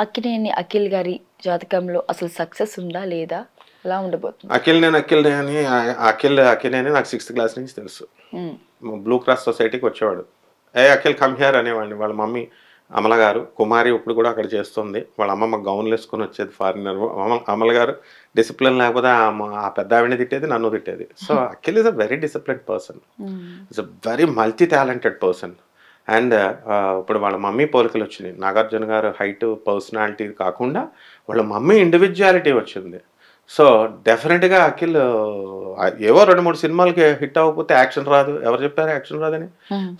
అక్కినేని అఖిల్ గారి జాతకంలో అసలు సక్సెస్ ఉందా లేదా, ఎలా ఉండబోతుంది? అఖిలేని నాకు 6th క్లాస్ నుంచి తెలుసు. బ్లూ క్రాస్ సొసైటీకి వచ్చేవాడు. అఖిల్ కమ్ హియర్ అనేవాడిని. వాళ్ళ మమ్మీ అమల గారు, కుమారి ఇప్పుడు కూడా అక్కడ చేస్తుంది. వాళ్ళ అమ్మమ్మ గౌన్లు వేసుకొని వచ్చేది ఫారినర్. అమల గారు డిసిప్లిన్ లేకపోతే ఆ పెద్ద ఆవిడని తిట్టేది, నన్ను తిట్టేది. So Akhil is a very disciplined person, is a very multi talented person. And ఇప్పుడు వాళ్ళ మమ్మీ పోలికలు వచ్చినాయి. నాగార్జున గారు హైట్, పర్సనాలిటీ కాకుండా వాళ్ళ మమ్మీ ఇండివిజువాలిటీ వచ్చింది. సో డెఫినెట్గా అఖిల్ ఏవో 2-3 సినిమాలకి హిట్ అవ్వకపోతే యాక్షన్ రాదు. ఎవరు చెప్పారు యాక్షన్ రాదని?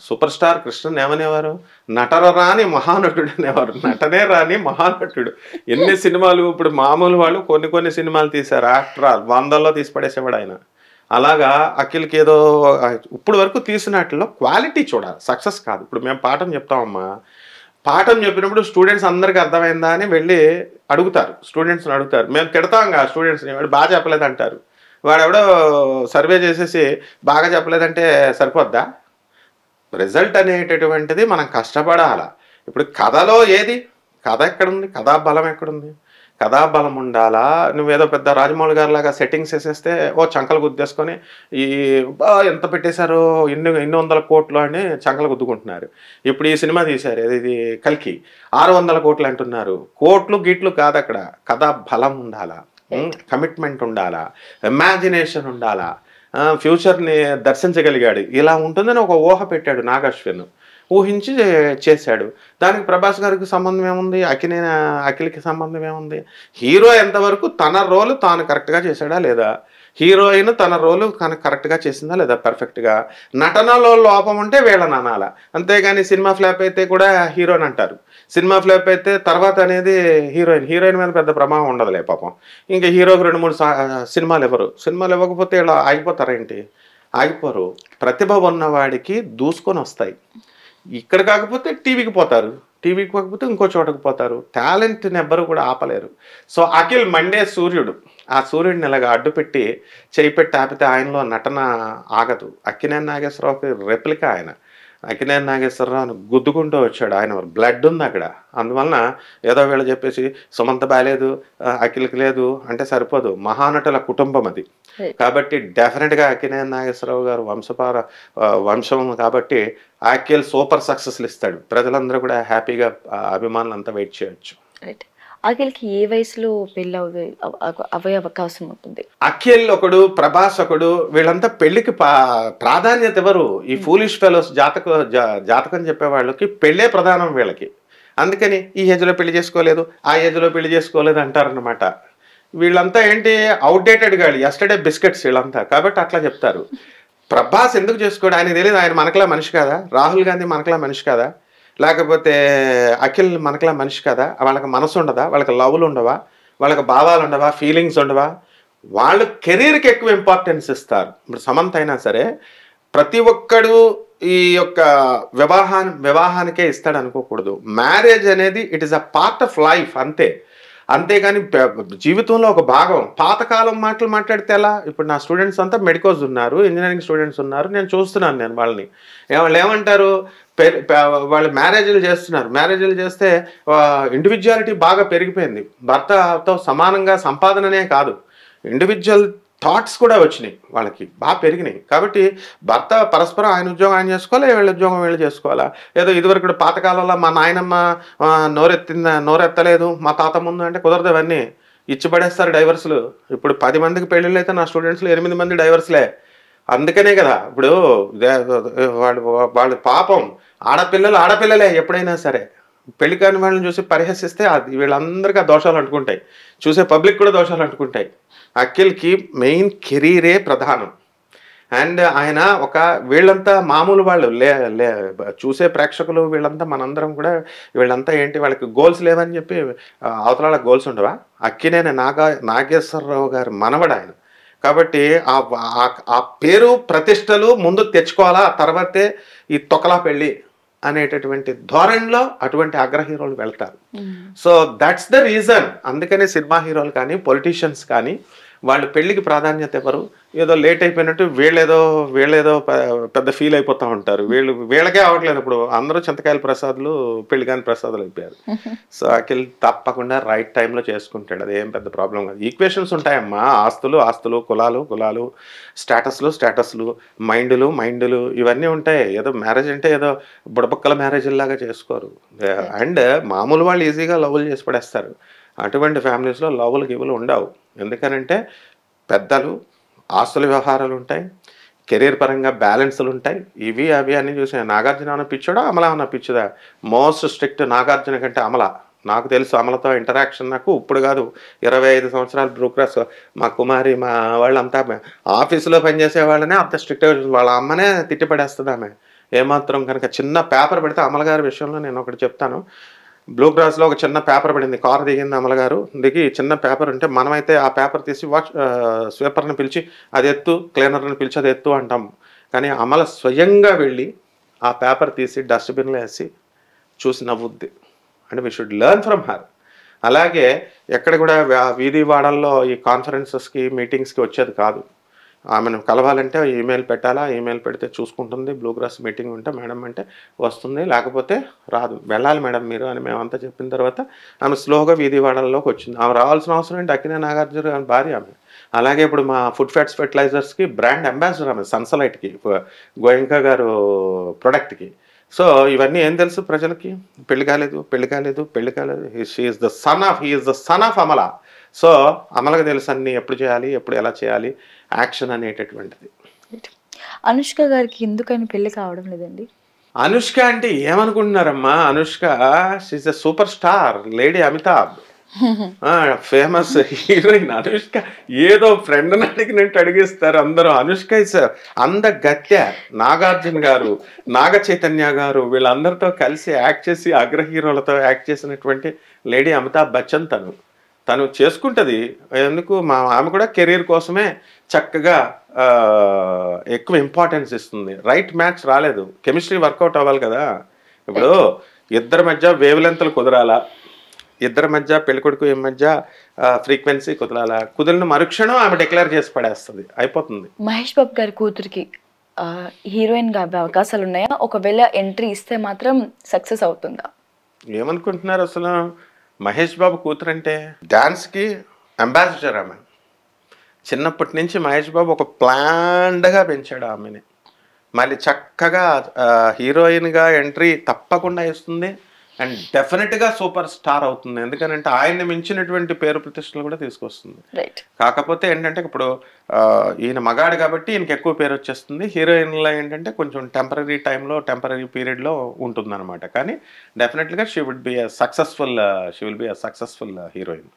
సూపర్ స్టార్ కృష్ణన్ ఏమనేవారు? నటన రాని మహానటుడు అనేవారు. నటనే రాని మహానటుడు. ఎన్ని సినిమాలు ఇప్పుడు మామూలు వాళ్ళు కొన్ని సినిమాలు తీశారు. ఆఫ్టర్ ఆల్ 100లో తీసి పడేసేవాడు ఆయన. అలాగా అఖిల్కి ఏదో ఇప్పుడు వరకు తీసినట్లో క్వాలిటీ చూడాలి, సక్సెస్ కాదు. ఇప్పుడు మేము పాఠం చెప్తామమ్మా, పాఠం చెప్పినప్పుడు స్టూడెంట్స్ అందరికీ అర్థమైందా అని వెళ్ళి అడుగుతారు, స్టూడెంట్స్ని అడుగుతారు. మేము తిడతాంగా స్టూడెంట్స్ని, వాడు బాగా చెప్పలేదు అంటారు. వాడు ఎవడో సర్వే చేసేసి బాగా చెప్పలేదంటే సరిపోద్దా? రిజల్ట్ అనేటటువంటిది మనం కష్టపడాలా. ఇప్పుడు కథలో ఏది కథ ఎక్కడుంది? కథా బలం ఎక్కడుంది? కథాబలం ఉండాలా. నువ్వేదో పెద్ద రాజమౌళి గారి లాగా సెట్టింగ్స్ వేసేస్తే చంకలు గుద్దేసుకొని ఈ ఎంత పెట్టేశారో ఎన్ని వందల కోట్లు అని చంకలు గుద్దుకుంటున్నారు. ఇప్పుడు ఈ సినిమా తీశారు, ఇది కల్కి, 600 కోట్లు అంటున్నారు. కోట్లు గిట్లు కాదు అక్కడ. కథా బలం ఉండాలా, కమిట్మెంట్ ఉండాలా, ఇమాజినేషన్ ఉండాలా, ఫ్యూచర్ని దర్శించగలిగాడు. ఇలా ఉంటుందని ఒక ఊహ పెట్టాడు నాగశ్విన్, ఊహించి చేశాడు. దానికి ప్రభాస్ గారికి సంబంధం ఏముంది? అఖిల్కి సంబంధం ఏముంది? హీరో ఎంతవరకు తన రోలు తాను కరెక్ట్గా చేశాడా లేదా, హీరోయిన్ తన రోలు కరెక్ట్గా చేసిందా లేదా పర్ఫెక్ట్గా. నటనలో లోపం ఉంటే వీళ్ళని అనాల, అంతేగాని సినిమా ఫ్లాప్ అయితే కూడా హీరోని అంటారు. సినిమా ఫ్లాప్ అయితే తర్వాత అనేది హీరోయిన్ మీద పెద్ద ప్రమాదం ఉండదులే పాపం. ఇంకా హీరోకి 2-3 సినిమాలు ఇవ్వకపోతే ఇలా ఆగిపోతారేంటి? ఆగిపోరు. ప్రతిభ ఉన్నవాడికి దూసుకొని వస్తాయి. ఇక్కడ కాకపోతే టీవీకి పోతారు, టీవీకి కాకపోతే ఇంకో చోటకు పోతారు. టాలెంట్ని ఎవ్వరు కూడా ఆపలేరు. సో అఖిల్ మండే సూర్యుడు. ఆ సూర్యుడిని ఇలాగ అడ్డుపెట్టి చేయి పెట్టి ఆపితే ఆయనలో నటన ఆగదు. అక్కినేని నాగేశ్వరరావుకి రెప్లికా ఆయన. అక్కినేని నాగేశ్వరరావుని గుద్దుకుంటూ వచ్చాడు. ఆయన బ్లడ్ ఉంది అక్కడ. అందువలన ఏదో వీళ్ళు చెప్పేసి సుమంత బాలేదు, అఖిల్కి లేదు అంటే సరిపోదు. మహానటుల కుటుంబం అది. కాబట్టి డెఫినెట్గా అక్కినేని నాగేశ్వరరావు గారు వంశం కాబట్టి అఖిల్ సూపర్ సక్సెస్లు ఇస్తాడు. ప్రజలందరూ కూడా హ్యాపీగా, అభిమానులు అంతా వెయిట్ చేయొచ్చు. అఖిల్కి ఏ వయసులో పెళ్ళి అవ్వే అవకాశం ఉంటుంది? అఖిల్ ఒకడు, ప్రభాస్ ఒకడు, వీళ్ళంతా పెళ్లికి ప్రాధాన్యత ఎవరు? ఈ ఫూలిష్ ఫెలోస్ జాతకం చెప్పే వాళ్ళకి పెళ్ళే ప్రధానం వీళ్ళకి. అందుకని ఈ ఏజ్లో పెళ్లి చేసుకోలేదు, ఆ ఏజ్లో పెళ్లి చేసుకోలేదు అంటారనమాట. వీళ్ళంతా ఏంటి, అవుట్డేటెడ్ గాళ్ళు, ఎస్టర్డే బిస్కెట్స్ వీళ్ళంతా. కాబట్టి అట్లా చెప్తారు. ప్రభాస్ ఎందుకు చేసుకోడు? ఆయన తెలియదు. ఆయన మనకలా మనిషి కాదా? రాహుల్ గాంధీ మనకలా మనిషి కాదా? లేకపోతే అఖిల్ మనకలా మనిషి కదా? వాళ్ళకి మనసు ఉండదా? వాళ్ళకి లవ్లు ఉండవా? వాళ్ళకి భావాలు ఉండవా? ఫీలింగ్స్ ఉండవా? వాళ్ళు కెరీర్కి ఎక్కువ ఇంపార్టెన్స్ ఇస్తారు. ఇప్పుడు సమంత అయినా సరే ప్రతి ఒక్కడు ఈ యొక్క వివాహానికే ఇస్తాడు అనుకోకూడదు. మ్యారేజ్ అనేది it is a part of life అంతే. అంతేగాని జీవితంలో ఒక భాగం. పాతకాలం మాటలు మాట్లాడితే ఎలా? ఇప్పుడు నా స్టూడెంట్స్ అంతా మెడికోస్ ఉన్నారు, ఇంజనీరింగ్ స్టూడెంట్స్ ఉన్నారు. నేను చూస్తున్నాను. నేను వాళ్ళని వాళ్ళు ఏమంటారు, వాళ్ళు మ్యారేజ్లు చేస్తున్నారు. మ్యారేజ్లు చేస్తే ఇండివిజువాలిటీ బాగా పెరిగిపోయింది. భర్తతో సమానంగా సంపాదననే కాదు, ఇండివిజువల్ థాట్స్ కూడా వచ్చినాయి, వాళ్ళకి బాగా పెరిగినాయి. కాబట్టి భర్త పరస్పరం ఆయన ఉద్యోగం ఆయన చేసుకోవాలి, వీళ్ళ ఉద్యోగం వీళ్ళు చేసుకోవాలా. ఏదో ఇదివరకు పాతకాలంలో మా నాయనమ్మ నోరెత్తలేదు, మా తాత ముందు అంటే కుదరదు. అవన్నీ ఇచ్చి పడేస్తారు డైవర్సులు. ఇప్పుడు 10 మందికి పెళ్ళిళ్ళు అయితే నా స్టూడెంట్స్లో 8 మంది డైవర్స్లే. అందుకనే కదా ఇప్పుడు వాళ్ళు పాపం ఆడపిల్లలే ఎప్పుడైనా సరే పెళ్లి కాని వాళ్ళని చూసి పరిహసిస్తే వీళ్ళందరికీ ఆ దోషాలు అంటుకుంటాయి, చూసే పబ్లిక్ కూడా దోషాలు అంటుకుంటాయి. అఖిల్కి మెయిన్ కెరీరే ప్రధానం. అండ్ ఆయన వీళ్ళంతా మామూలు వాళ్ళు చూసే ప్రేక్షకులు వీళ్ళంతా మనందరం కూడా వీళ్ళంతా ఏంటి, వాళ్ళకి గోల్స్ లేవని చెప్పి అవతల గోల్స్ ఉండవా? అక్కినేని నాగేశ్వరరావు గారి మనవడు ఆయన. కాబట్టి ఆ పేరు ప్రతిష్టలు ముందు తెచ్చుకోవాలా, తర్వాతే ఈ తొక్కలా పెళ్ళి అనేటటువంటి ధోరణిలో అటువంటి అగ్ర హీరోలు వెళ్తారు. So that's the reason. అందుకనే సినిమా హీరోలు కానీ పొలిటీషియన్స్ కానీ వాళ్ళు పెళ్లికి ప్రాధాన్యత ఇవ్వరు. ఏదో లేట్ అయిపోయినట్టు వీళ్ళేదో పెద్ద ఫీల్ అయిపోతూ ఉంటారు. వీళ్ళకే అవ్వట్లేదు. ఇప్పుడు అందరూ చింతకాయల ప్రసాదులు పెళ్లి కాని ప్రసాదులు అయిపోయారు. సో అఖిల్ తప్పకుండా రైట్ టైంలో చేసుకుంటాడు. అది ఏం పెద్ద ప్రాబ్లం కాదు. ఈక్వేషన్స్ ఉంటాయమ్మా. ఆస్తులు, కులాలు, స్టేటస్లు, మైండులు ఇవన్నీ ఉంటాయి. ఏదో మ్యారేజ్ అంటే ఏదో బుడపక్కల మ్యారేజ్ లాగా చేసుకోరు. అండ్ మామూలు వాళ్ళు ఈజీగా లవ్లు చేసి పడేస్తారు. అటువంటి ఫ్యామిలీస్లో లవ్లు గివ్వులు ఉండవు. ఎందుకనంటే పెద్దలు, ఆస్తుల వ్యవహారాలు ఉంటాయి, కెరీర్ పరంగా బ్యాలెన్స్లు ఉంటాయి. ఇవి అవి అన్నీ చూసాను. నాగార్జున అన్న పిచ్చుడా, అమల అన్న పిచ్చుదా? మోస్ట్ స్ట్రిక్ట్ నాగార్జున కంటే అమల. నాకు తెలుసు అమలతో ఇంటరాక్షన్. నాకు ఇప్పుడు కాదు, 25 సంవత్సరాలు బ్రూక్రాస్. మా కుమారి, మా వాళ్ళంతా ఆఫీసులో పనిచేసే వాళ్ళనే అంత స్ట్రిక్ట్గా వాళ్ళ అమ్మనే తిట్టిపడేస్తుంది ఆమె. ఏమాత్రం కనుక చిన్న పేపర్ పెడితే, అమలగారి విషయంలో నేను ఒకటి చెప్తాను. బ్లూ క్రాస్లో ఒక చిన్న పేపర్ పడింది. కారు దిగింది అమలగారు, దిగి చిన్న పేపర్ ఉంటే మనమైతే ఆ పేపర్ తీసి స్వీపర్ని పిలిచి అది ఎత్తు, క్లీనర్ని పిలిచి అది ఎత్తు అంటాం. కానీ అమల స్వయంగా వెళ్ళి ఆ పేపర్ తీసి డస్ట్బిన్లో వేసి చూసి నవ్వుద్ది. And we should learn from her. అలాగే ఎక్కడ కూడా వీధి వాడల్లో ఈ కాన్ఫరెన్సెస్కి, మీటింగ్స్కి వచ్చేది కాదు. ఆమెను కలవాలంటే ఈమెయిల్ పెట్టాలా, ఈమెయిల్ పెడితే చూసుకుంటుంది. బ్లూ క్రాస్ మీటింగ్ ఉంటే మేడం అంటే వస్తుంది, లేకపోతే రాదు. వెళ్ళాలి మేడం మీరు అని మేమంతా చెప్పిన తర్వాత ఆమె స్లోగా వీధి వాడల్లోకి వచ్చింది. ఆమె రావాల్సిన అవసరం ఏంటి? అక్కినే నాగార్జున భార్య ఆమె. అలాగే ఇప్పుడు మా ఫుడ్ ఫ్యాట్స్ ఫెర్టిలైజర్స్కి బ్రాండ్ అంబాసిడర్ ఆమె, సన్సలైట్కి, గోయంకా గారు ప్రొడక్ట్కి. సో ఇవన్నీ ఏం తెలుసు ప్రజలకి? పెళ్లి కాలేదు. He is the son of Amala. So అమలకు తెలుసు అన్ని ఎప్పుడు చేయాలి, ఎప్పుడు ఎలా చేయాలి, యాక్షన్ అనేటటువంటిది. అనుష్క గారికి ఎందుకని పెళ్లి కావడం లేదండి? అనుష్క అంటే ఏమనుకుంటున్నారమ్మా? Anushka she's a super star, lady Amitabh, famous heroine Anushka. ఏదో ఫ్రెండ్ అడిగినట్టు అడిగిస్తారు అందరూ. అనుష్క ఇస్ అందగత్య. నాగార్జున గారు, నాగ చైతన్య గారు వీళ్ళందరితో కలిసి యాక్ట్ చేసి, అగ్ర హీరోలతో యాక్ట్ చేసినటువంటి లేడీ అమితాబ్ బచ్చన్ తను చేసుకుంటుంది. ఎందుకు? ఆమె కూడా కెరీర్ కోసమే చక్కగా ఎక్కువ ఇంపార్టెన్స్ ఇస్తుంది. రైట్ మ్యాచ్ రాలేదు, కెమిస్ట్రీ వర్కౌట్ అవ్వాలి కదా. ఇప్పుడు ఇద్దరి మధ్య వేవ్ లెంత్లు కుదరాలా, ఇద్దరి మధ్య పెళ్ళికొడుకు మధ్య ఫ్రీక్వెన్సీ కుదరాలా. కుదిరిన మరుక్షణం ఆమె డిక్లేర్ చేసి పడేస్తుంది, అయిపోతుంది. మహేష్ బాబు గారి కూతురికి హీరోయిన్ గా అవకాశాలు ఉన్నాయా? ఒకవేళ ఎంట్రీ ఇస్తే మాత్రం సక్సెస్ అవుతుందా? ఏమనుకుంటున్నారు అసలు? మహేష్ బాబు కూతురు అంటే డాన్స్కి అంబాసిడర్ ఆమె. చిన్నప్పటి నుంచి మహేష్ బాబు ఒక ప్లాన్డ్గా పెంచాడు ఆమెని. మళ్ళీ చక్కగా హీరోయిన్గా ఎంట్రీ తప్పకుండా ఇస్తుంది. అండ్ డెఫినెట్గా సూపర్ స్టార్ అవుతుంది. ఎందుకనంటే ఆయన్ని మించినటువంటి పేరు ప్రతిష్టలు కూడా తీసుకొస్తుంది. కాకపోతే ఏంటంటే ఇప్పుడు ఈయన మగాడు కాబట్టి ఈయనకి ఎక్కువ పేరు వచ్చేస్తుంది. హీరోయిన్లో ఏంటంటే కొంచెం టెంపరీ టైంలో, టెంపరీ పీరియడ్లో ఉంటుందన్నమాట. కానీ డెఫినెట్గా she will be a successful heroine.